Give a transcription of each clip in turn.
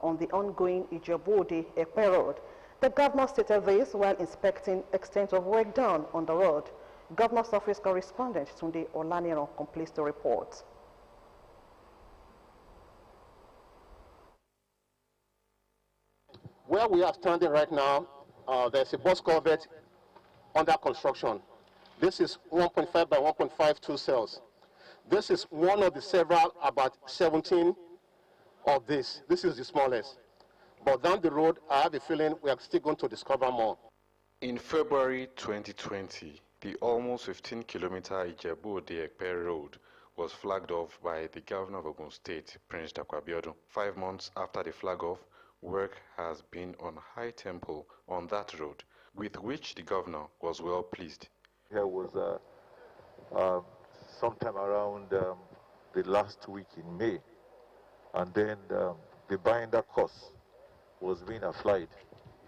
on the ongoing Ijebu-Ode-Ekpe Road. The governor stated this while inspecting extent of work done on the road. Governor's office correspondent Tunde Olaniro completes the report. Where we are standing right now, there's a bus culvert under construction. This is 1.5 by 1.52 cells. This is one of the several, about 17 of this. This is the smallest. But down the road, I have a feeling we are still going to discover more. In February 2020, the almost 15-kilometer Ijebu-Ode-Ekpe Road was flagged off by the governor of Ogun State, Prince Dapo Abiodun. 5 months after the flag-off, work has been on high tempo on that road, with which the governor was well pleased. Here was sometime around the last week in May, and then the binder course was being applied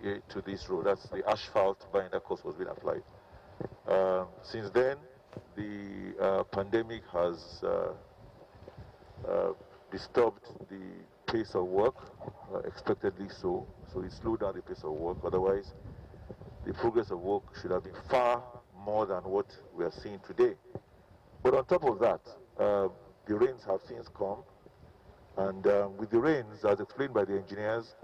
to this road. That's the asphalt binder course was being applied. Since then, the pandemic has disturbed the pace of work, expectedly so. So it slowed down the pace of work. Otherwise, the progress of work should have been far more than what we are seeing today. But on top of that, the rains have since come, and with the rains, as explained by the engineers,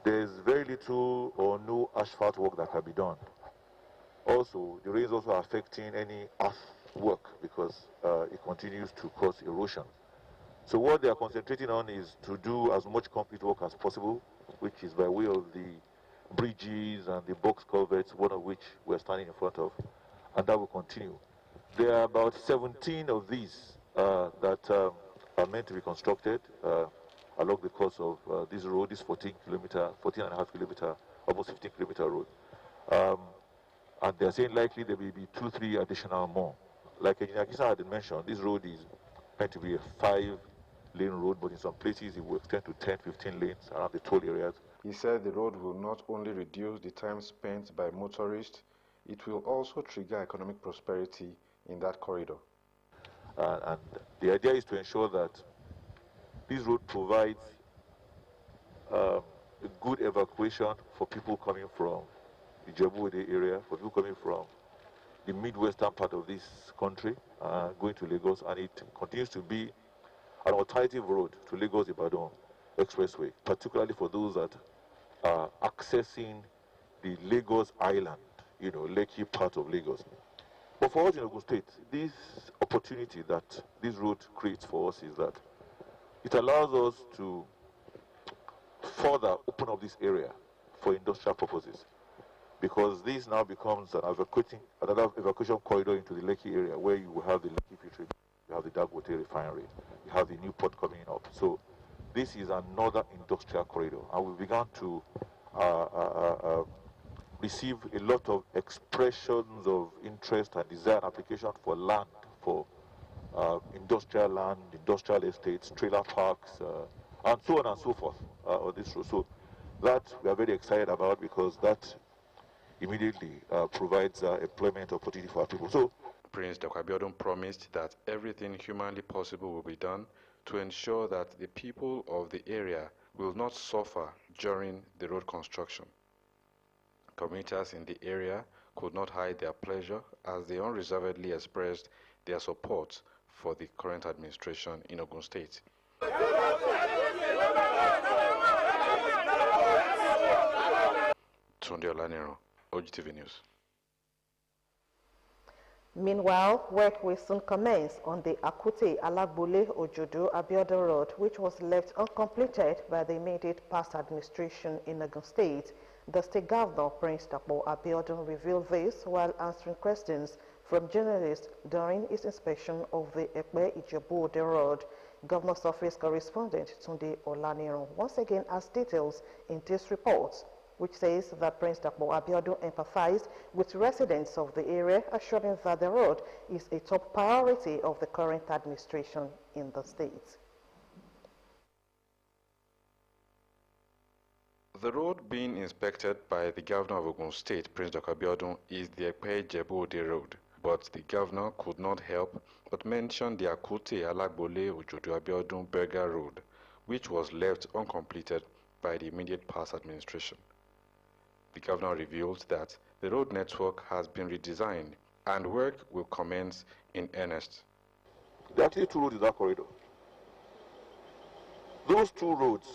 there's very little or no asphalt work that can be done. Also, the rains also are affecting any earth work because it continues to cause erosion. So what they are concentrating on is to do as much concrete work as possible, which is by way of the bridges and the box culverts, one of which we're standing in front of, and that will continue. There are about 17 of these that are meant to be constructed along the course of this road, this 14.5 kilometer, almost 15 kilometer road. And they're saying likely there may be 2-3 additional more. Like Engineer Kisa had mentioned, this road is meant to be a 5-lane road, but in some places it will extend to 10-15 lanes around the toll areas. He said the road will not only reduce the time spent by motorists, it will also trigger economic prosperity in that corridor. And the idea is to ensure that this road provides a good evacuation for people coming from the Ijebu-Ode area, for people coming from the midwestern part of this country, going to Lagos, and it continues to be an alternative road to Lagos-Ibadan Expressway, particularly for those that are accessing the Lagos Island, you know, Lekki part of Lagos. But for us in Ogun State, this opportunity that this road creates for us is that it allows us to further open up this area for industrial purposes, because this now becomes another evacuation corridor into the Lekki area, where you will have the Lekki Petri, you have the Dangote refinery, you have the new port coming up. So this is another industrial corridor, and we began to receive a lot of expressions of interest and desire and application for land, for industrial land, industrial estates, trailer parks, and so on and so forth on this road. So that we are very excited about, because that immediately provides employment opportunity for our people. So Prince Dapo Abiodun promised that everything humanly possible will be done to ensure that the people of the area will not suffer during the road construction. Commuters in the area could not hide their pleasure as they unreservedly expressed their support for the current administration in Ogun State. Tunde Olaniro, Ogtv News. Meanwhile, work will soon commence on the Akute-Alagbole-Ojodo-Abiodun Road, which was left uncompleted by the immediate past administration in Ogun State. The State Governor, Prince Dapo Abiodun, revealed this while answering questions from journalists during his inspection of the Ekpe-Ijebu-Ode Road. Governor's Office correspondent Tunde Olaniro once again has details in this report, which says that Prince Dapo Abiodun empathized with residents of the area, assuring that the road is a top priority of the current administration in the state. The road being inspected by the governor of Ogun State, Prince Dapo Abiodun, is the Ekpe-Ijebu-Ode Road. But the governor could not help but mention the Akute-Alagbole-Ojodo-Abiodun Berger Road, which was left uncompleted by the immediate past administration. The governor revealed that the road network has been redesigned and work will commence in earnest. There are actually two roads in that corridor. Those two roads,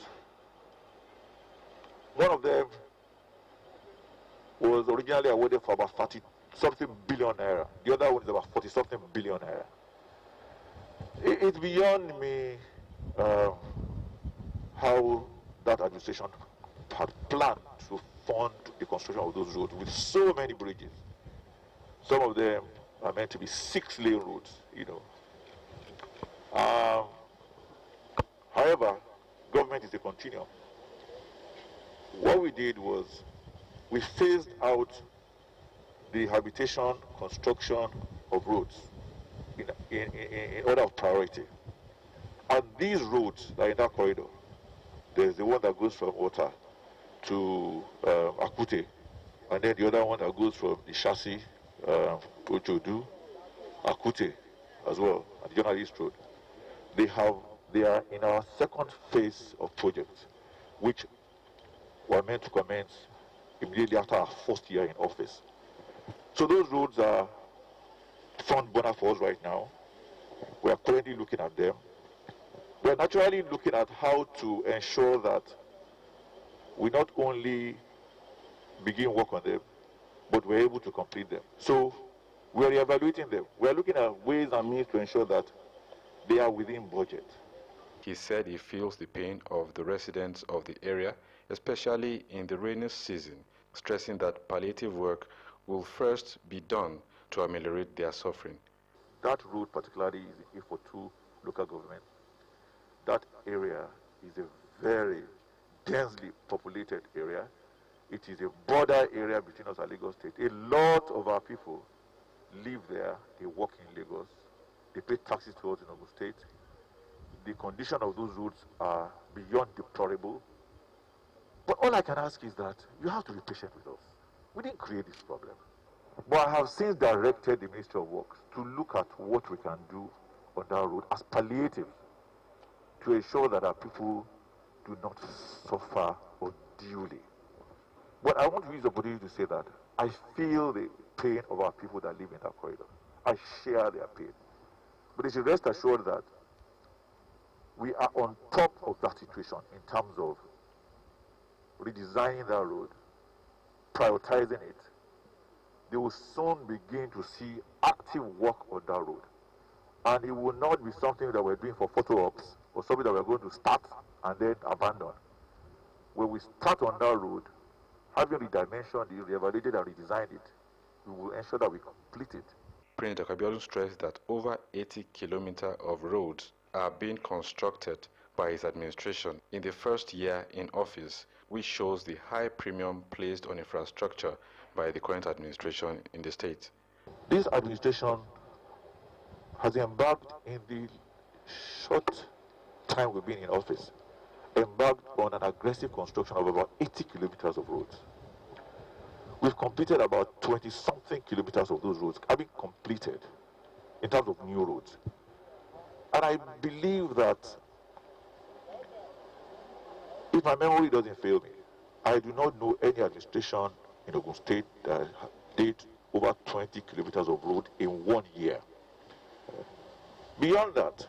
one of them was originally awarded for about 30-something billion naira. The other one is about 40-something billion naira. It's beyond me how that administration had planned to fund the construction of those roads with so many bridges. Some of them are meant to be 6-lane roads, you know. However, government is a continuum. What we did was we phased out the rehabilitation, construction of roads in order of priority. And these roads that are in that corridor, there's the one that goes from Ota to Akute, and then the other one that goes from the chassis, Ojodu, Akute as well, and the General East Road. They are in our second phase of projects, which were meant to commence immediately after our first year in office. So those roads are front burner for us right now. We are currently looking at them. We are naturally looking at how to ensure that we not only begin work on them, but we're able to complete them. So we are evaluating them. We are looking at ways and means to ensure that they are within budget. He said he feels the pain of the residents of the area, especially in the rainy season, stressing that palliative work will first be done to ameliorate their suffering. That road particularly is in Ifo2 local government. That area is a very densely populated area. It is a border area between us and Lagos State. A lot of our people live there, they work in Lagos, they pay taxes to us in Ogun State. The condition of those roads are beyond deplorable. But all I can ask is that you have to be patient with us. We didn't create this problem. But I have since directed the Ministry of Works to look at what we can do on that road as palliative to ensure that our people do not suffer unduly. But I want to use the opportunity to say that I feel the pain of our people that live in that corridor. I share their pain. But they should rest assured that we are on top of that situation in terms of redesigning that road, prioritizing it. They will soon begin to see active work on that road. And it will not be something that we're doing for photo ops or something that we're going to start and then abandon. When we start on that road, having redimensioned it, reevaluated and redesigned it, we will ensure that we complete it. Prince Dr. Abiodun stressed that over 80 kilometers of roads are being constructed by his administration in the first year in office, which shows the high premium placed on infrastructure by the current administration in the state. This administration has embarked in the short time we've been in office, embarked on an aggressive construction of about 80 kilometers of roads. We've completed about 20-something kilometers of those roads have been completed in terms of new roads. And I believe that, if my memory doesn't fail me, I do not know any administration in Ogun State that did over 20 kilometers of road in 1 year. Beyond that,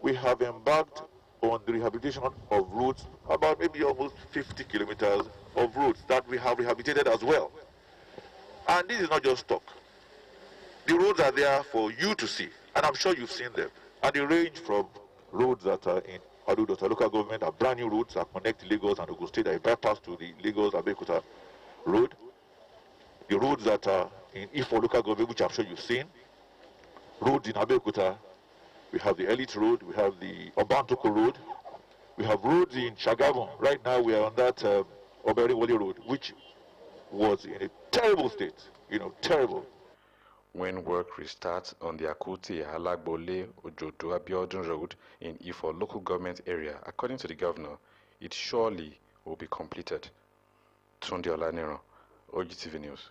we have embarked on the rehabilitation of roads, about maybe almost 50 kilometers of roads that we have rehabilitated as well. And this is not just talk. The roads are there for you to see, and I'm sure you've seen them. And they range from roads that are in Adudota local government, are brand new roads that connect Lagos and Ogun State, that bypass to the Lagos-Abeokuta road. The roads that are in Ifo local government, which I'm sure you've seen. Roads in Abeokuta, we have the Elite Road, we have the Obantoko Road, we have roads in Shagamu. Right now we are on that Oberiwole Road, which was in a terrible state, terrible. When work restarts on the Akute Alagbole Ojodo Abiodun Road in Ifo local government area, according to the governor, it surely will be completed. Tunde Olaniro, Ogtv News.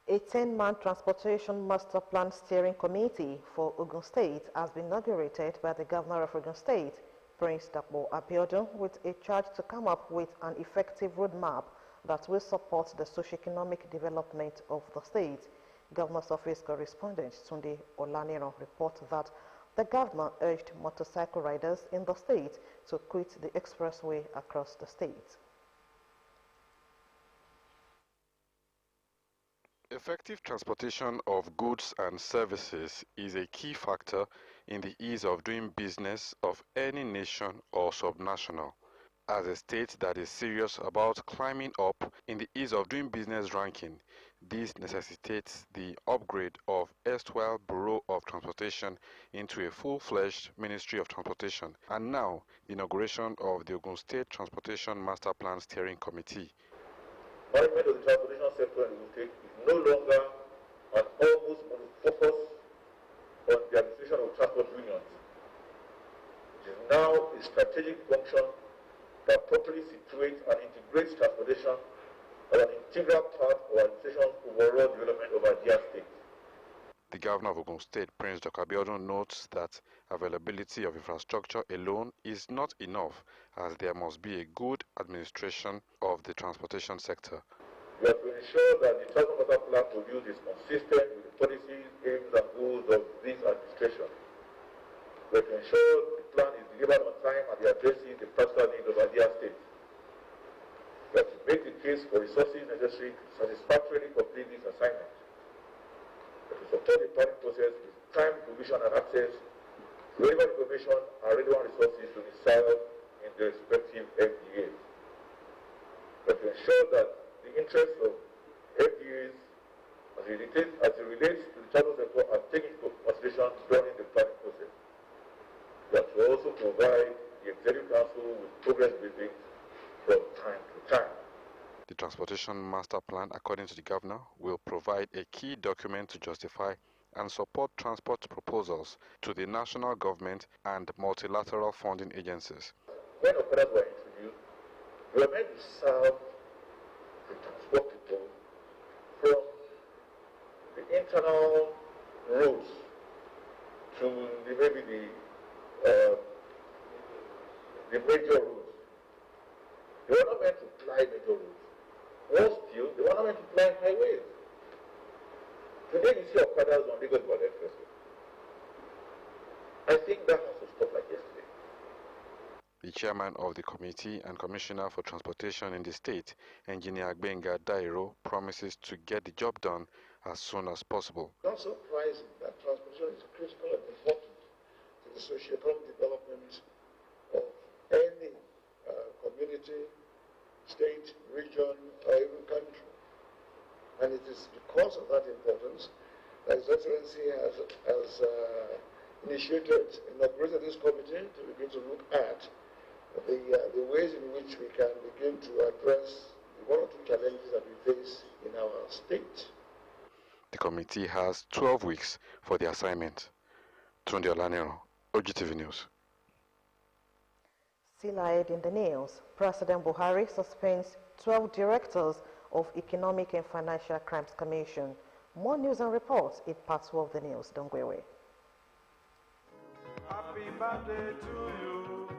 A 10-man transportation master plan steering committee for Ogun State has been inaugurated by the governor of Ogun State, Prince Dapo Abiodun with a charge to come up with an effective roadmap that will support the socio-economic development of the state. Governor's Office correspondent Tunde Olaniran reports that the governor urged motorcycle riders in the state to quit the expressway across the state. Effective transportation of goods and services is a key factor in the ease of doing business of any nation or subnational. As a state that is serious about climbing up in the ease of doing business ranking, this necessitates the upgrade of erstwhile Bureau of Transportation into a full-fledged Ministry of Transportation, and now the inauguration of the Ogun State Transportation Master Plan Steering Committee. Management of the transportation sector in Ogun State is no longer and almost focus on the administration of transport unions. It is now a strategic function that properly situates and integrates transportation as an integral part of our administration's overall development of our dear state. The governor of Ogun State, Prince Dr. Abiodun, notes that availability of infrastructure alone is not enough, as there must be a good administration of the transportation sector. We have to ensure that the Transport Master Plan produced is consistent with the policies, aims, and goals of this administration. We have to ensure the plan is delivered on time and it addresses the practical needs of our dear state. We have to make the case for resources necessary to satisfactorily complete this assignment. We have to support the planning process with time, provision, and access to relevant information and relevant resources to be served in the respective FDAs. We have to ensure that the interests of FDAs as it relates to the transport sector are taken into consideration during the planning process. We have to also provide the Executive Council with progress briefings from time to time. The Transportation Master Plan, according to the governor, will provide a key document to justify and support transport proposals to the national government and multilateral funding agencies. When operators were introduced, we were meant to serve the transport people from the internal roads to maybe the major roads. They were not meant to ply major roads. Worse still, they were not meant to ply highways. Today you see operators on Lagos Ibadan Expressway. I think that has to stop like yesterday. The chairman of the committee and commissioner for transportation in the state, Engineer Gbenga Dairo, promises to get the job done as soon as possible. Not surprising that transportation is critical and important to the socio-economic development of any community, state, region, or even country. And it is because of that importance that His Excellency has initiated, inaugurated this committee to begin to look at the ways in which we can begin to address the one or two challenges that we face in our state. The committee has 12 weeks for the assignment. Tunde Olaniran, Ogtv News. Still ahead in the news, President Buhari suspends 12 directors of Economic and Financial Crimes Commission. More news and reports in part 2 of the news. Don't go away. Happy birthday to you.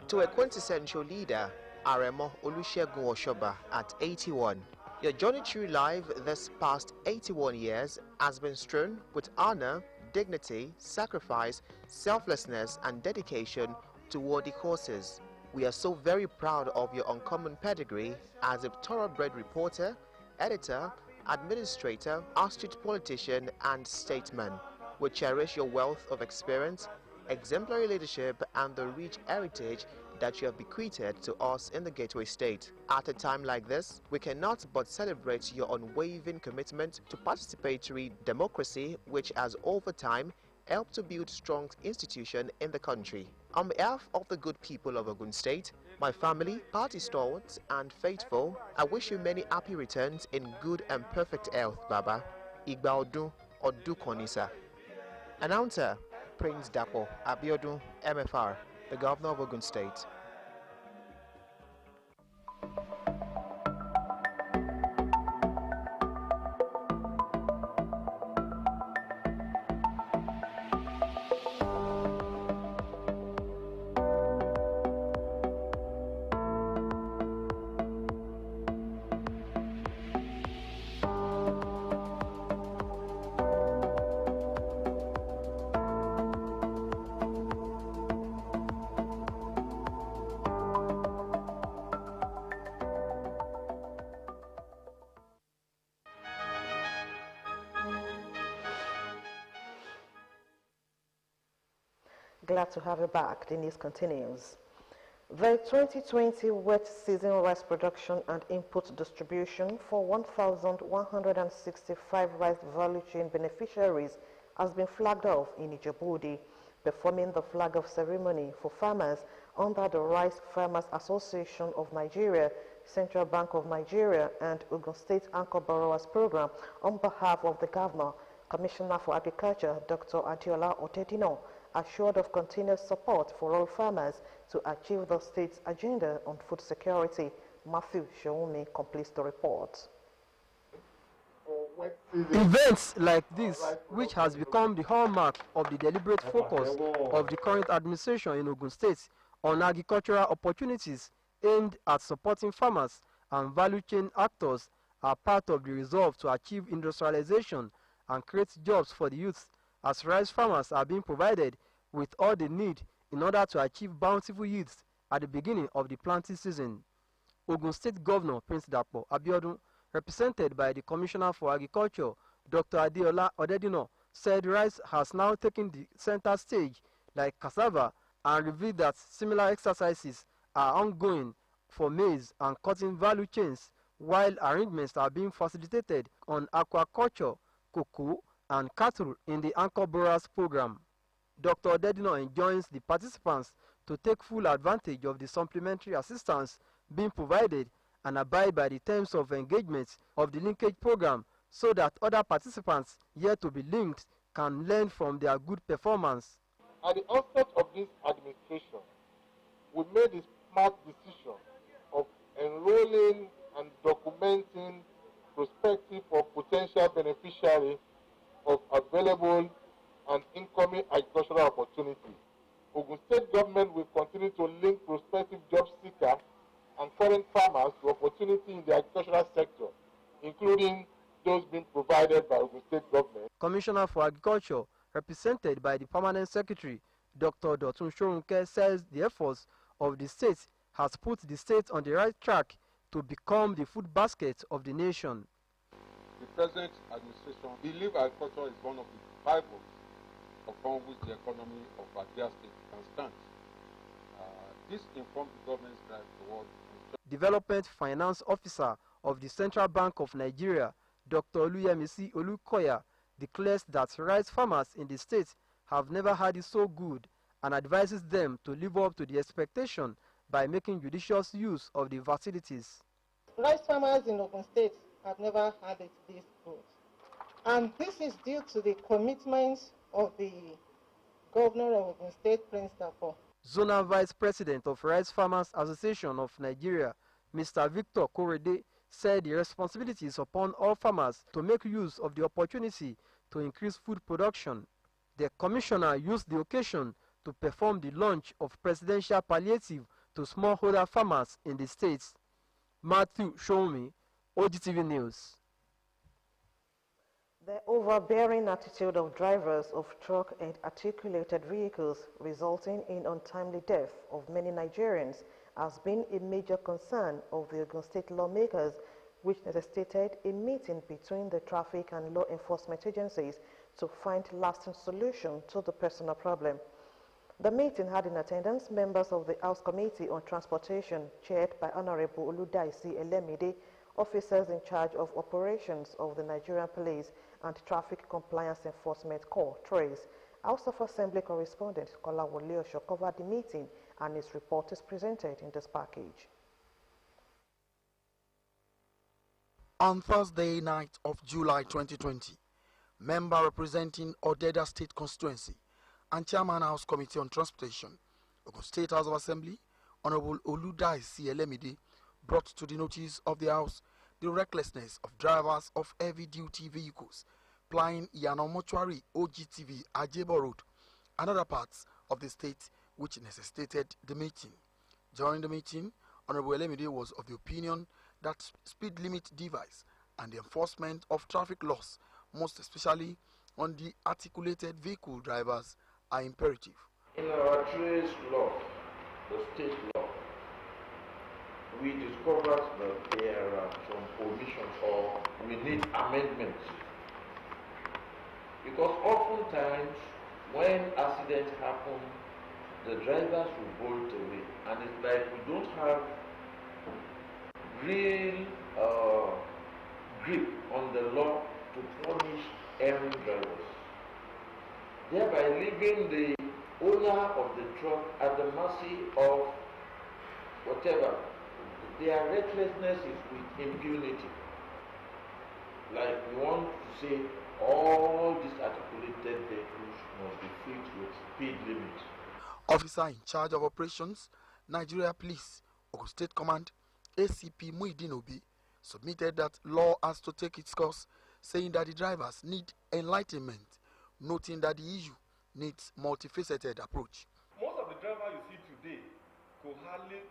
To a quintessential leader, Aremo Olusegun Oshoba at 81. Your journey through life this past 81 years has been strewn with honor, dignity, sacrifice, selflessness, and dedication to worthy causes. We are so very proud of your uncommon pedigree as a thoroughbred reporter, editor, administrator, astute politician, and statesman. We cherish your wealth of experience, exemplary leadership, and the rich heritage that you have bequeathed to us in the Gateway State. At a time like this, we cannot but celebrate your unwavering commitment to participatory democracy, which has over time helped to build strong institutions in the country. On behalf of the good people of Ogun State, my family, party stalwarts, and faithful, I wish you many happy returns in good and perfect health, Baba. Igba Odun Odukonisa. Announcer, Prince Dapo Abiodun, MFR, the Governor of Ogun State. glad to have you back. The news continues. The 2020 wet season rice production and input distribution for 1,165 rice value chain beneficiaries has been flagged off in Ijebu-Ode, performing the flag-off ceremony for farmers under the Rice Farmers Association of Nigeria, Central Bank of Nigeria, and Ogun State Anchor Borrowers Program on behalf of the Governor. Commissioner for Agriculture, Dr. Adiola Otedino, assured of continuous support for all farmers to achieve the state's agenda on food security. Matthew Shoumi completes the report. Events like this, which has become the hallmark of the deliberate focus of the current administration in Ogun State on agricultural opportunities aimed at supporting farmers and value chain actors, are part of the resolve to achieve industrialization and create jobs for the youth, as rice farmers are being provided with all they need in order to achieve bountiful yields at the beginning of the planting season. Ogun State Governor Prince Dapo Abiodun, represented by the Commissioner for Agriculture, Dr. Adiola Odedino, said rice has now taken the center stage like cassava, and revealed that similar exercises are ongoing for maize and cotton value chains, while arrangements are being facilitated on aquaculture, cocoa, and cattle in the Anchor Borrowers Program. Dr. Odedino enjoins the participants to take full advantage of the supplementary assistance being provided and abide by the terms of engagement of the linkage program so that other participants yet to be linked can learn from their good performance. At the onset of this administration, we made the smart decision of enrolling and documenting prospective or potential beneficiary of available and incoming agricultural opportunities. Ogun State government will continue to link prospective job seekers and current farmers to opportunity in the agricultural sector, including those being provided by Ogun State government. Commissioner for Agriculture, represented by the Permanent Secretary, Dr. Dotun Shorunke, says the efforts of the state has put the state on the right track to become the food basket of the nation. The present administration believes agriculture is one of the pivot upon which the economy of Abia State can stand. This informs the government's drive toward Development Finance Officer of the Central Bank of Nigeria, Dr. Oluyemisi Olukoya, declares that rice farmers in the state have never had it so good and advises them to live up to the expectation by making judicious use of the facilities. Rice farmers in Ogun State have never had it this good. And this is due to the commitment of the Governor of Ogun State, Prince Dapo. Zonal Vice President of Rice Farmers Association of Nigeria, Mr. Victor Korede, said the responsibility is upon all farmers to make use of the opportunity to increase food production. The commissioner used the occasion to perform the launch of presidential palliative to smallholder farmers in the states. Matthew Shoumi, Ogtv News. The overbearing attitude of drivers of truck and articulated vehicles resulting in untimely death of many Nigerians has been a major concern of the Ogun State lawmakers, which necessitated a meeting between the traffic and law enforcement agencies to find lasting solution to the personal problem. The meeting had in attendance members of the House Committee on Transportation, chaired by Honorable Oludaisi Elemide, officers in charge of operations of the Nigerian Police and Traffic Compliance Enforcement Corps, TRACE. House of Assembly correspondent Kolawole Osho covered the meeting, and his report is presented in this package. On Thursday night of July 2020, member representing Odeda State Constituency and Chairman House Committee on Transportation, Ogun State House of Assembly, Honorable Oludaisi Elemide, brought to the notice of the House the recklessness of drivers of heavy-duty vehicles plying Yano Mortuary Ogtv Ajebo Road and other parts of the state, which necessitated the meeting. During the meeting, Honorable Elemide was of the opinion that speed limit device and the enforcement of traffic laws, most especially on the articulated vehicle drivers, are imperative. In our trace law, the state law, we discovered that there are some omissions or we need amendments. Because oftentimes when accidents happen the drivers will bolt away. And it's like we don't have real grip on the law to punish errant drivers, thereby leaving the owner of the truck at the mercy of whatever. Their recklessness is with impunity. Like we want to say all these articulated vehicles must be fixed with speed limits. Officer in charge of operations, Nigeria Police, Ogun State Command, ACP Muideen Obi, submitted that law has to take its course, saying that the drivers need enlightenment, noting that the issue needs multifaceted approach. Most of the drivers you see today could hardly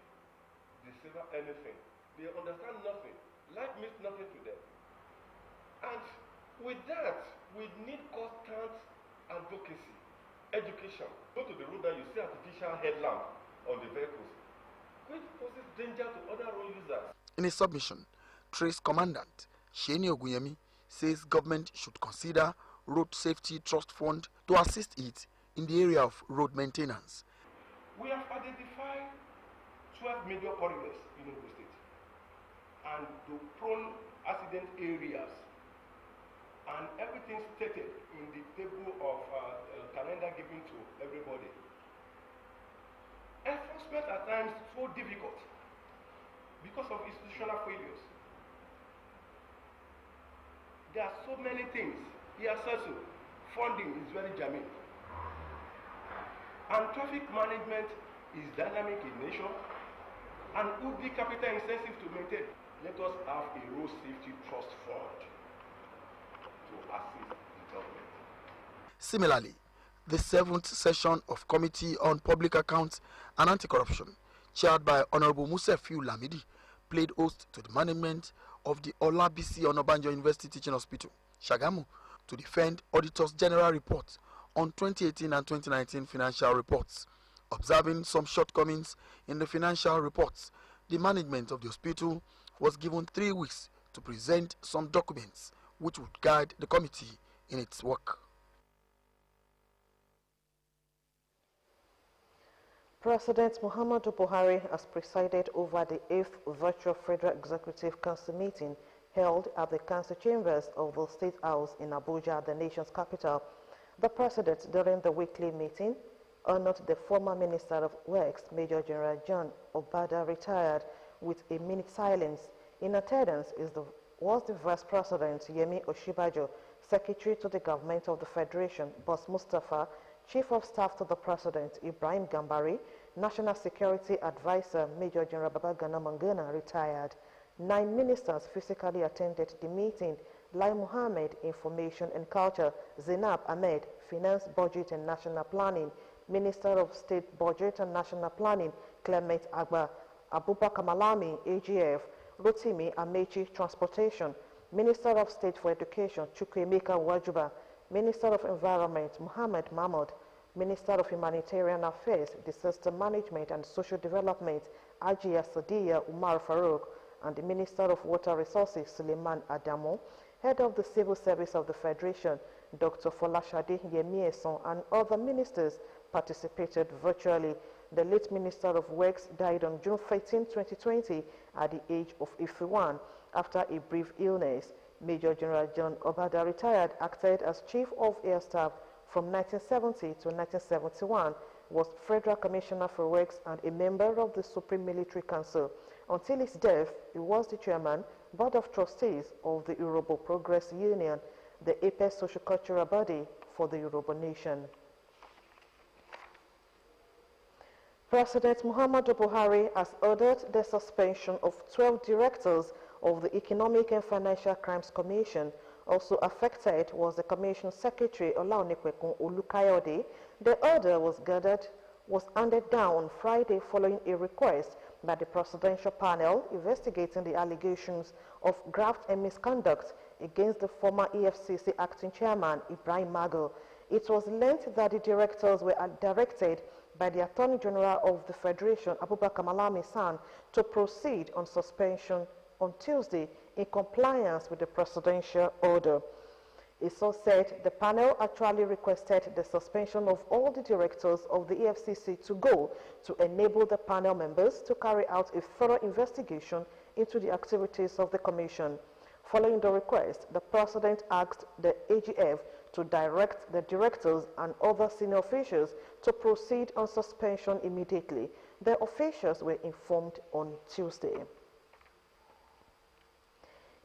decipher anything. They understand nothing. Life means nothing to them. And with that, we need constant advocacy, education. Go to the road and you see artificial headlamp on the vehicles, which poses danger to other road users. In a submission, Trace Commandant Sheni Ogunyemi says government should consider Road Safety Trust Fund to assist it in the area of road maintenance. We have identified 12 major corridors in Ogun State and the prone accident areas, and everything stated in the table of calendar given to everybody. Enforcement at times is so difficult because of institutional failures. There are so many things. Here also, funding is very germane. And traffic management is dynamic in nature and would be capital intensive to maintain. Let us have a road safety trust fund to assist the government. Similarly, the 7th session of Committee on Public Accounts and Anti-Corruption, chaired by Honorable Musefiu Lamidi, played host to the management of the Olabisi Onabanjo University Teaching Hospital, Shagamu, to defend Auditor's General Report on 2018 and 2019 financial reports. Observing some shortcomings in the financial reports, the management of the hospital was given 3 weeks to present some documents which would guide the committee in its work. President Muhammadu Buhari has presided over the 8th Virtual Federal Executive Council meeting held at the Council Chambers of the State House in Abuja, the nation's capital. The President, during the weekly meeting, honored the former Minister of Works, Major General John Obada, retired, with a minute silence. In attendance was the Vice President, Yemi Oshibajo, Secretary to the Government of the Federation, Boss Mustafa, Chief of Staff to the President, Ibrahim Gambari, National Security Advisor, Major General Babagana Mangana, retired. 9 ministers physically attended the meeting: Lai Mohammed, Information and Culture; Zainab Ahmed, Finance, Budget and National Planning; Minister of State Budget and National Planning, Clement Agba; Abubakar Malami, AGF; Rotimi Amechi, Transportation; Minister of State for Education, Chukwuemeka Wajuba; Minister of Environment, Muhammad Mahmoud; Minister of Humanitarian Affairs, Disaster Management and Social Development, Ajia Sadiya Umar Farouk; and the Minister of Water Resources, Suleiman Adamo. Head of the Civil Service of the Federation, Dr. Folashade Yemieson, and other ministers participated virtually. The late Minister of Works died on June 13, 2020 at the age of 51 after a brief illness. Major General John Obada retired, acted as Chief of Air Staff from 1970 to 1971, was Federal Commissioner for Works and a member of the Supreme Military Council. Until his death, he was the Chairman, Board of Trustees of the Yoruba Progress Union, the apex socio-cultural body for the Yoruba nation. President Muhammadu Buhari has ordered the suspension of 12 directors of the Economic and Financial Crimes Commission. Also affected was the Commission Secretary Olaonipekun Olukayode. The order was handed down on Friday following a request by the Presidential Panel investigating the allegations of graft and misconduct against the former EFCC acting chairman Ibrahim Mago. It was learned that the directors were directed by the Attorney General of the Federation, Abubakar Malami San, to proceed on suspension on Tuesday in compliance with the presidential order. A source said the panel actually requested the suspension of all the directors of the EFCC to go to enable the panel members to carry out a thorough investigation into the activities of the commission. Following the request, the president asked the AGF to direct the directors and other senior officials to proceed on suspension immediately. The officials were informed on Tuesday.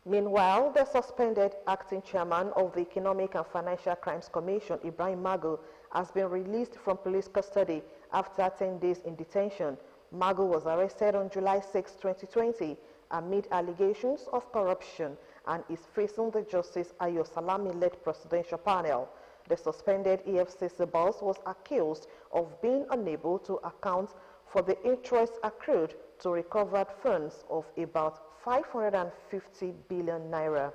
Meanwhile, the suspended acting chairman of the Economic and Financial Crimes Commission, Ibrahim Magu, has been released from police custody after 10 days in detention. Magu was arrested on July 6, 2020, amid allegations of corruption and is facing the Justice Ayo Salami-led presidential panel. The suspended EFCC boss was accused of being unable to account for the interest accrued to recovered funds of about 550 billion naira.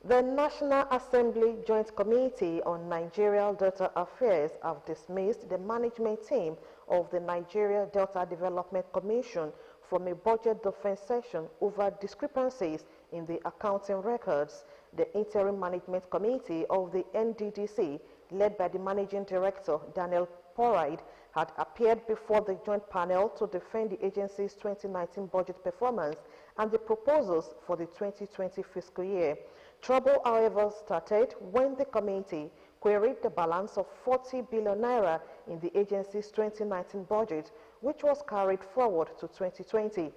The National Assembly Joint Committee on Nigeria Delta Affairs have dismissed the management team of the Nigeria Delta Development Commission from a budget defense session over discrepancies in the accounting records. The Interim Management Committee of the NDDC, led by the Managing Director, Daniel Poride, had appeared before the joint panel to defend the agency's 2019 budget performance and the proposals for the 2020 fiscal year. Trouble, however, started when the committee queried the balance of 40 billion naira in the agency's 2019 budget, which was carried forward to 2020.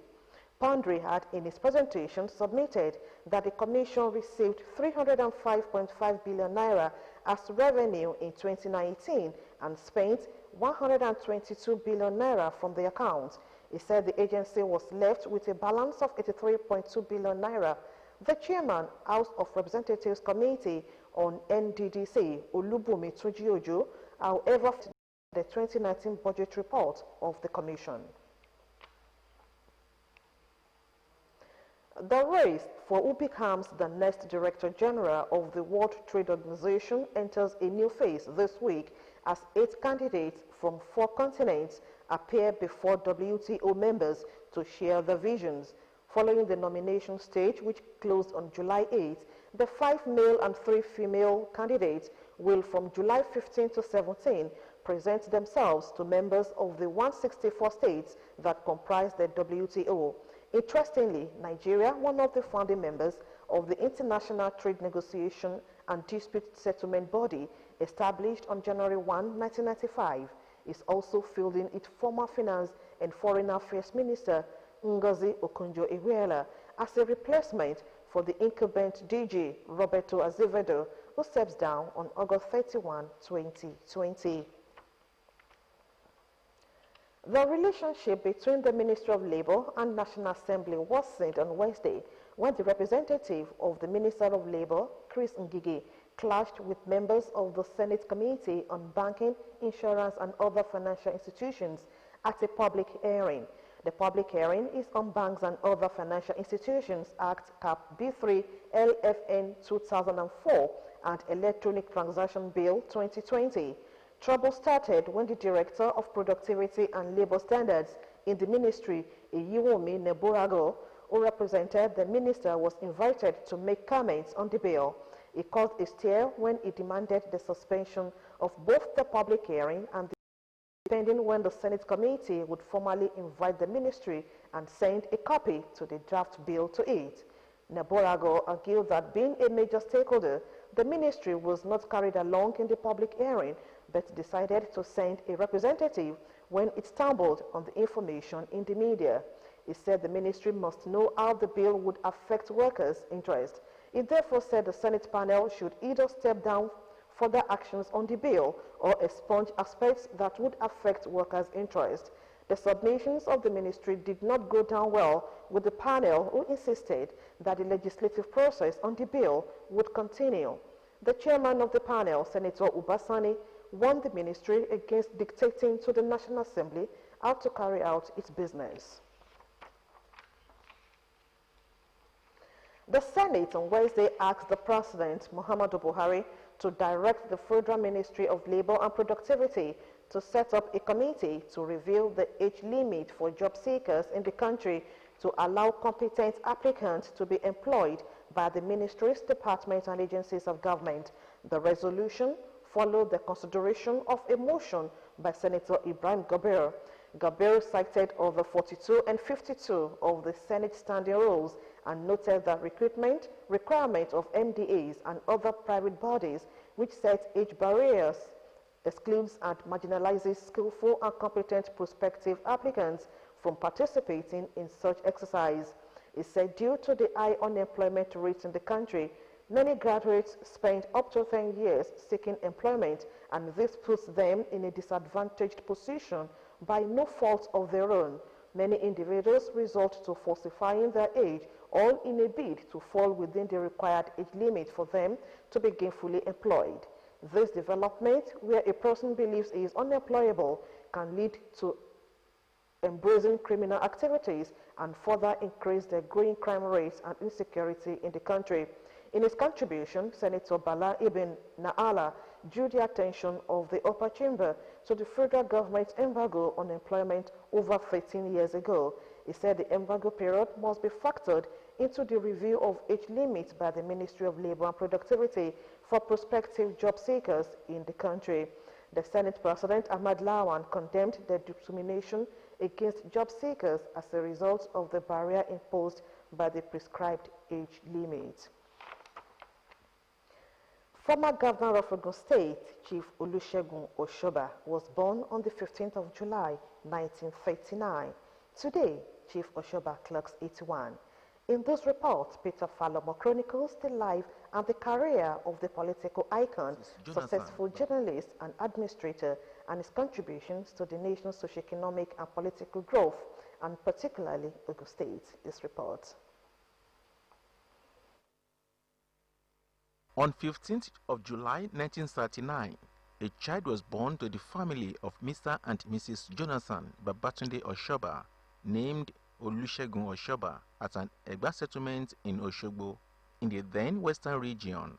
Pandry had, in his presentation, submitted that the Commission received 305.5 billion naira as revenue in 2019 and spent 122 billion naira from the account. He said the agency was left with a balance of 83.2 billion naira. The chairman, House of Representatives Committee on NDDC, Olubumi Tujiojo, however, the 2019 budget report of the Commission. The race for who becomes the next Director General of the World Trade Organization enters a new phase this week as 8 candidates from 4 continents appear before WTO members to share their visions. Following the nomination stage, which closed on July 8, the 5 male and 3 female candidates will, from July 15 to 17, present themselves to members of the 164 states that comprise the WTO. Interestingly, Nigeria, one of the founding members of the International Trade Negotiation and Dispute Settlement Body, established on January 1, 1995, is also fielding its former Finance and Foreign Affairs Minister, Ngozi Okonjo-Iweala, as a replacement for the incumbent DG, Roberto Azevedo, who steps down on August 31, 2020. The relationship between the Ministry of Labour and National Assembly was seen on Wednesday when the representative of the Minister of Labour, Chris Ngige, clashed with members of the Senate Committee on Banking, Insurance and Other Financial Institutions at a public hearing. The public hearing is on Banks and Other Financial Institutions Act Cap B3 LFN 2004 and Electronic Transaction Bill 2020. Trouble started when the Director of Productivity and Labour Standards in the ministry, Iyiwomi Neborago, who represented the minister, was invited to make comments on the bill. It caused a stir when he demanded the suspension of both the public hearing and the pending when the Senate committee would formally invite the ministry and send a copy to the draft bill to it. Neborago argued that being a major stakeholder, the ministry was not carried along in the public hearing, but decided to send a representative when it stumbled on the information in the media. He said the ministry must know how the bill would affect workers' interests. It therefore said the Senate panel should either step down further actions on the bill or expunge aspects that would affect workers' interests. The submissions of the ministry did not go down well with the panel, who insisted that the legislative process on the bill would continue. The chairman of the panel, Senator Ubasani, warned the ministry against dictating to the National Assembly how to carry out its business. The Senate on Wednesday asked the President, Muhammadu Buhari, to direct the Federal Ministry of Labour and Productivity to set up a committee to review the age limit for job seekers in the country to allow competent applicants to be employed by the ministries, departments, and agencies of government. The resolution followed the consideration of a motion by Senator Ibrahim Gaber. Gaber cited over 42 and 52 of the Senate standing rules and noted that recruitment requirements of MDAs and other private bodies which set age barriers excludes and marginalizes skillful and competent prospective applicants from participating in such exercise. He said due to the high unemployment rates in the country, many graduates spend up to 10 years seeking employment, and this puts them in a disadvantaged position by no fault of their own. Many individuals resort to falsifying their age, all in a bid to fall within the required age limit for them to be gainfully employed. This development, where a person believes he is unemployable, can lead to embracing criminal activities and further increase the growing crime rates and insecurity in the country. In his contribution, Senator Bala Ibn Naala drew the attention of the upper chamber to the federal government's embargo on employment over 13 years ago. He said the embargo period must be factored into the review of age limits by the Ministry of Labor and Productivity for prospective job seekers in the country. The Senate President Ahmad Lawan condemned the discrimination against job seekers as a result of the barrier imposed by the prescribed age limit. Former Governor of Ogun State, Chief Olusegun Oshoba, was born on the 15th of July, 1939. Today, Chief Oshoba clocks 81. In this report, Peter Falomo chronicles the life and the career of the political icon, successful journalist and administrator, and his contributions to the nation's socio-economic and political growth, and particularly Ogun State. This report. On 15th of July 1939, a child was born to the family of Mr. and Mrs. Jonathan Babatunde Oshoba, named Olusegun Oshoba, at an Egba settlement in Oshogbo, in the then Western region.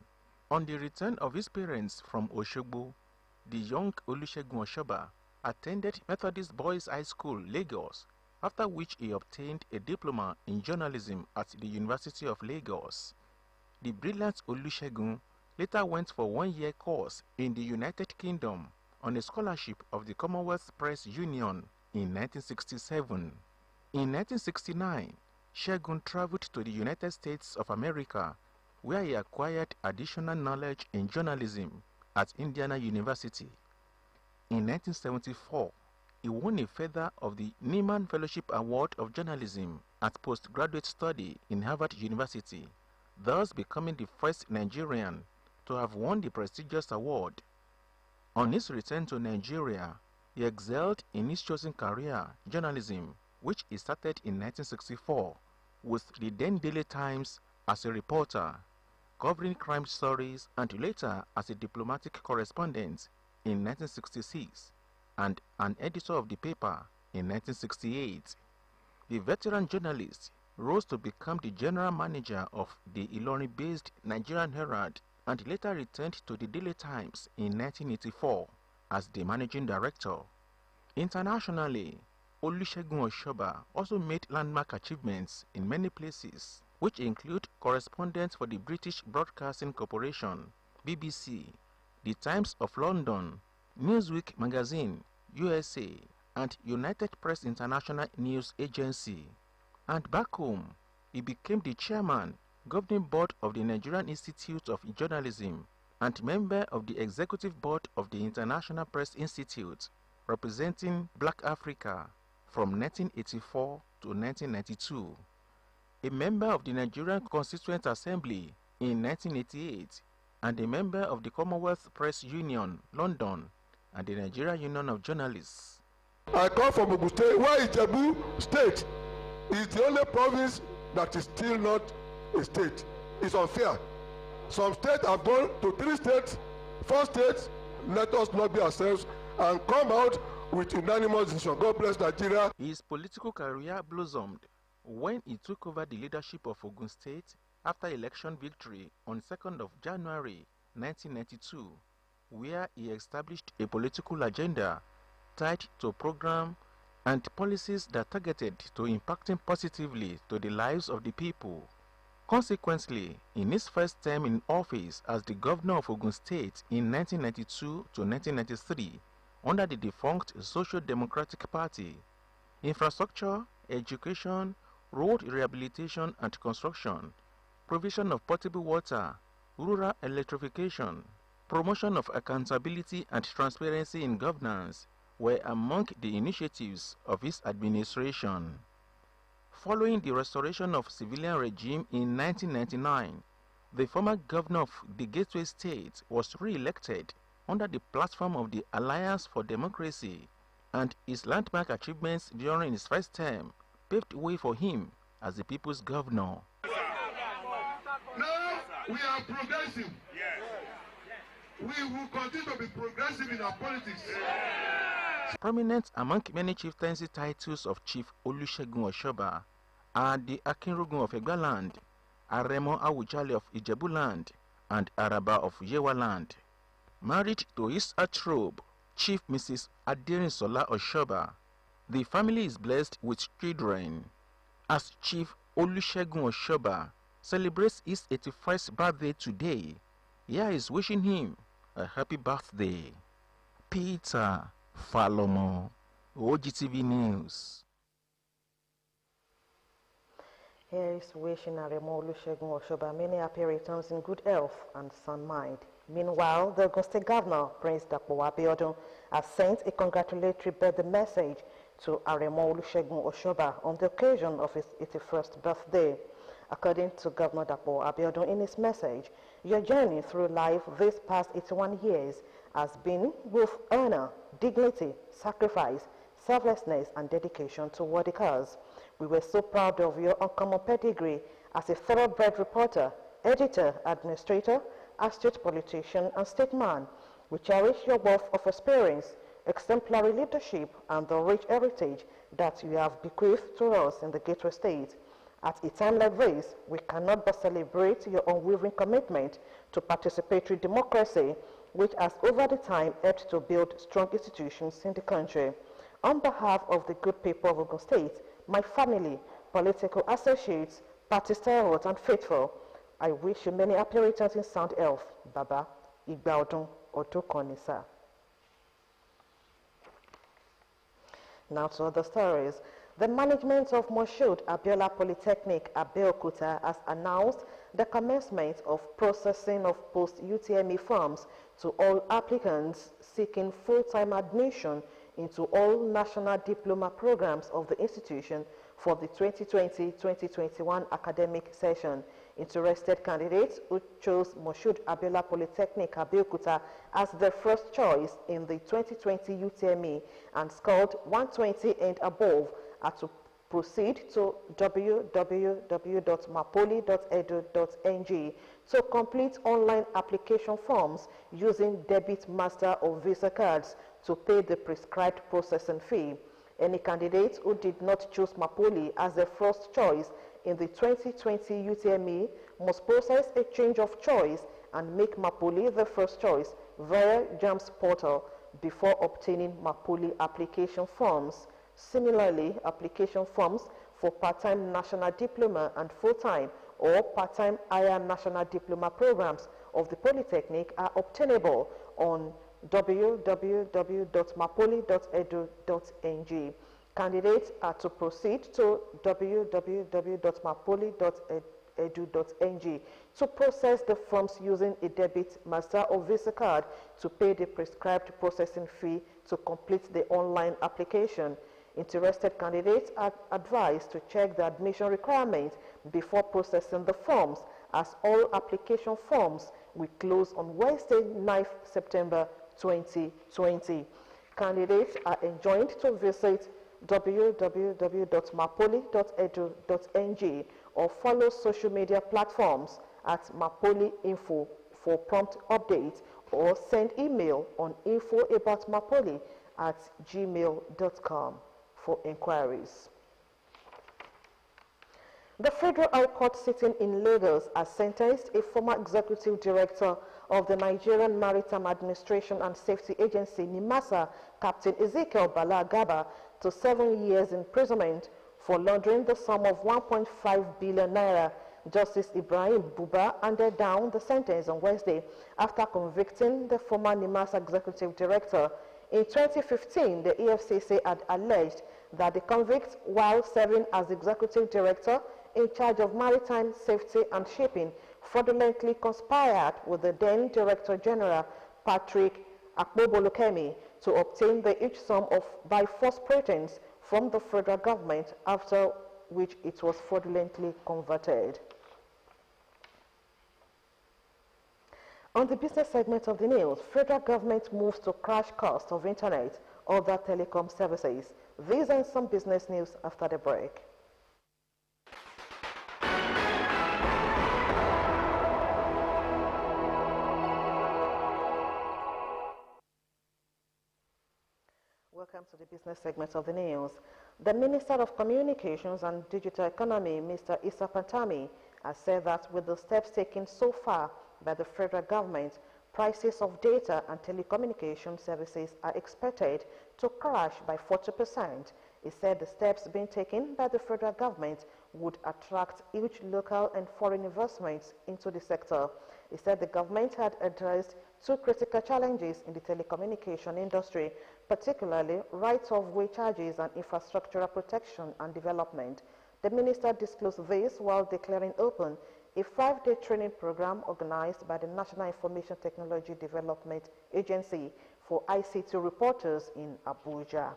On the return of his parents from Oshogbo, the young Olusegun Oshoba attended Methodist Boys High School, Lagos, after which he obtained a diploma in journalism at the University of Lagos. The brilliant Olusegun later went for a one-year course in the United Kingdom on a scholarship of the Commonwealth Press Union in 1967. In 1969, Segun traveled to the United States of America, where he acquired additional knowledge in journalism at Indiana University. In 1974, he won a feather of the Nieman Fellowship Award of Journalism at postgraduate study in Harvard University, thus becoming the first Nigerian to have won the prestigious award. On his return to Nigeria, he excelled in his chosen career, journalism, which he started in 1964 with the then Daily Times as a reporter, covering crime stories, and later as a diplomatic correspondent in 1966 and an editor of the paper in 1968. The veteran journalist rose to become the general manager of the Ilorin-based Nigerian Herald and later returned to the Daily Times in 1984 as the managing director. Internationally, Olusegun Oshoba also made landmark achievements in many places, which include correspondence for the British Broadcasting Corporation, BBC, the Times of London, Newsweek magazine, USA, and United Press International News Agency. And back home, he became the chairman, governing board of the Nigerian Institute of Journalism and member of the executive board of the International Press Institute, representing Black Africa from 1984 to 1992. A member of the Nigerian Constituent Assembly in 1988 and a member of the Commonwealth Press Union, London, and the Nigerian Union of Journalists. I come from Ogun State, where Ijebu State is the only province that is still not a state. It's unfair. Some states have gone to 3 states, 4 states. Let us not be ourselves and come out with unanimous decision. God bless Nigeria. His political career blossomed when he took over the leadership of Ogun State after election victory on 2nd of January 1992, where he established a political agenda tied to program and policies that targeted to impacting positively to the lives of the people. Consequently, in his first term in office as the governor of Ogun State in 1992 to 1993, under the defunct Social Democratic Party, infrastructure, education, road rehabilitation and construction, provision of potable water, rural electrification, promotion of accountability and transparency in governance were among the initiatives of his administration. Following the restoration of civilian regime in 1999, the former governor of the Gateway State was re-elected under the platform of the Alliance for Democracy, and his landmark achievements during his first term paved way for him as the people's governor. Now we are progressive. We will continue to be progressive in our politics. Prominent among many chieftaincy titles of Chief Olusegun Oshoba are the Akinrogun of Egbaland, Aremo Awujale of Ijebuland, and Araba of Yewaland. Married to his archrobe, Chief Mrs. Aderinsola Oshoba, the family is blessed with children. As Chief Olusegun Oshoba celebrates his 81st birthday today, here is wishing him a happy birthday. Peter Falomo, Ogtv News. Here is wishing Aremo Olusegun Oshoba many happy returns in good health and sound mind. Meanwhile, the Ogun State Governor, Prince Dapo Abiodun, has sent a congratulatory birthday message to Aremo Olusegun Oshoba on the occasion of his 81st birthday. According to Governor Dapo Abiodun in his message, your journey through life these past 81 years has been with honor, dignity, sacrifice, selflessness, and dedication toward the cause. We were so proud of your uncommon pedigree as a thoroughbred reporter, editor, administrator, astute politician, and statesman. We cherish your wealth of experience, exemplary leadership, and the rich heritage that you have bequeathed to us in the Gateway State. At a time like this, we cannot but celebrate your unwavering commitment to participatory democracy, which has over the time helped to build strong institutions in the country. On behalf of the good people of Ogun State, my family, political associates, party stalwarts, and faithful, I wish you many happy returns in sound health. Baba Igbaodun Otokonisa. Now to other stories. The management of Moshood Abiola Polytechnic Abeokuta has announced the commencement of processing of post-UTME forms to all applicants seeking full-time admission into all national diploma programs of the institution for the 2020-2021 academic session. Interested candidates who chose Moshood Abiola Polytechnic Abeokuta as their first choice in the 2020 UTME and scored 120 and above are to proceed to www.mapoli.edu.ng to complete online application forms using debit, master, or Visa cards to pay the prescribed processing fee. Any candidate who did not choose Mapoli as their first choice in the 2020 UTME must process a change of choice and make Mapoli the first choice via JAMS portal before obtaining Mapoli application forms. Similarly, application forms for part-time national diploma and full-time or part-time higher national diploma programs of the Polytechnic are obtainable on www.mapoli.edu.ng. Candidates are to proceed to www.mapoli.edu.ng to process the forms using a debit, master, or Visa card to pay the prescribed processing fee to complete the online application. Interested candidates are advised to check the admission requirements before processing the forms, as all application forms will close on Wednesday, 9th September 2020. Candidates are enjoined to visit www.mapoli.edu.ng or follow social media platforms at Mapoli Info for prompt updates or send email on info@mapoli@gmail.com for inquiries. The Federal High Court sitting in Lagos has sentenced a former executive director of the Nigerian Maritime Administration and Safety Agency, NIMASA, Captain Ezekiel Balagaba, to 7 years imprisonment for laundering the sum of 1.5 billion naira Justice Ibrahim Buba handed down the sentence on Wednesday after convicting the former NIMAS executive director. In 2015, the EFCC had alleged that the convict, while serving as executive director in charge of maritime safety and shipping, fraudulently conspired with the then Director General Patrick Akpobolukemi to obtain the huge sum by false pretense from the federal government, after which it was fraudulently converted. On the business segment of the news, federal government moves to crash cost of internet, other telecom services. These and some business news after the break. Welcome to the business segment of the news. The Minister of Communications and Digital Economy, Mr. Issa Pantami, has said that with the steps taken so far by the federal government, prices of data and telecommunication services are expected to crash by 40%. He said the steps being taken by the federal government would attract huge local and foreign investments into the sector. He said the government had addressed two critical challenges in the telecommunication industry, particularly right-of-way charges and infrastructural protection and development. The minister disclosed this while declaring open a 5-day training program organized by the National Information Technology Development Agency for ICT reporters in Abuja.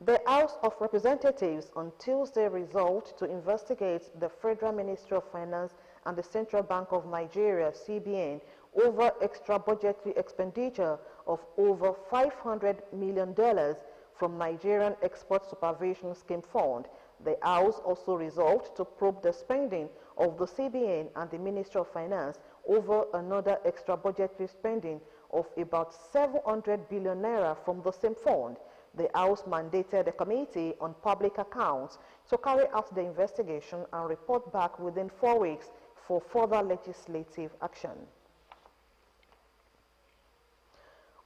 The House of Representatives on Tuesday resolved to investigate the Federal Ministry of Finance and the Central Bank of Nigeria, CBN, over extra budgetary expenditure of over $500 million from Nigerian Export Supervision Scheme Fund. The House also resolved to probe the spending of the CBN and the Ministry of Finance over another extra budgetary spending of about 700 billion naira from the same fund. The House mandated the Committee on Public Accounts to carry out the investigation and report back within 4 weeks for further legislative action.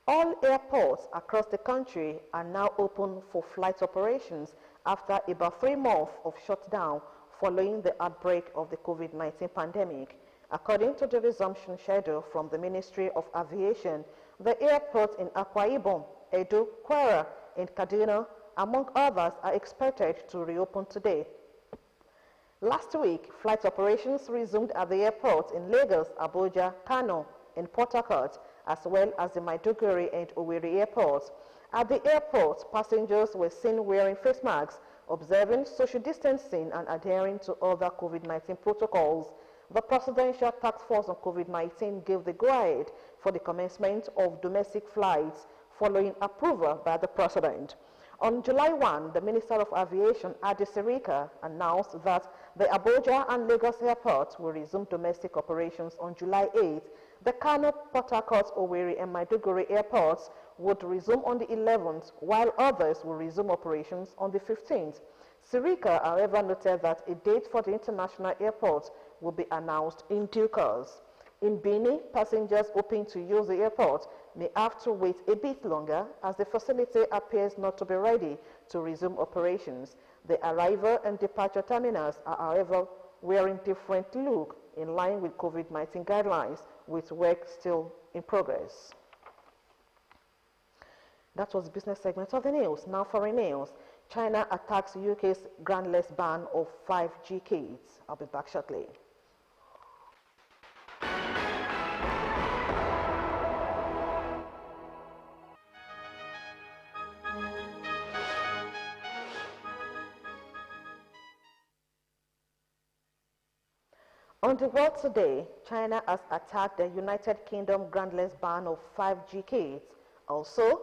All airports across the country are now open for flight operations after about 3 months of shutdown following the outbreak of the COVID-19 pandemic. According to the resumption schedule from the Ministry of Aviation, the airports in Akwa Ibom, Edo, Kwara, and Kaduna, among others, are expected to reopen today. Last week, flight operations resumed at the airports in Lagos, Abuja, Kano, and Port Harcourt, as well as the Maiduguri and Owerri airports. At the airports, passengers were seen wearing face masks, observing social distancing, and adhering to other COVID-19 protocols. The Presidential Task Force on COVID-19 gave the go-ahead for the commencement of domestic flights following approval by the President. On July 1, the Minister of Aviation, Adi Sirika, announced that the Abuja and Lagos airports will resume domestic operations on July 8. The Kano, Port Harcourt, Owerri, and Maiduguri airports would resume on the 11th, while others will resume operations on the 15th. Sirika, however, noted that a date for the international airports will be announced in due course. In Benin, passengers hoping to use the airport may have to wait a bit longer as the facility appears not to be ready to resume operations. The arrival and departure terminals are, however, wearing different look in line with COVID-19 guidelines, with work still in progress. That was the business segment of the news. Now foreign news. China attacks UK's groundless ban of 5G kits. I'll be back shortly. On the world today, China has attacked the United Kingdom groundless ban of 5G kits. Also,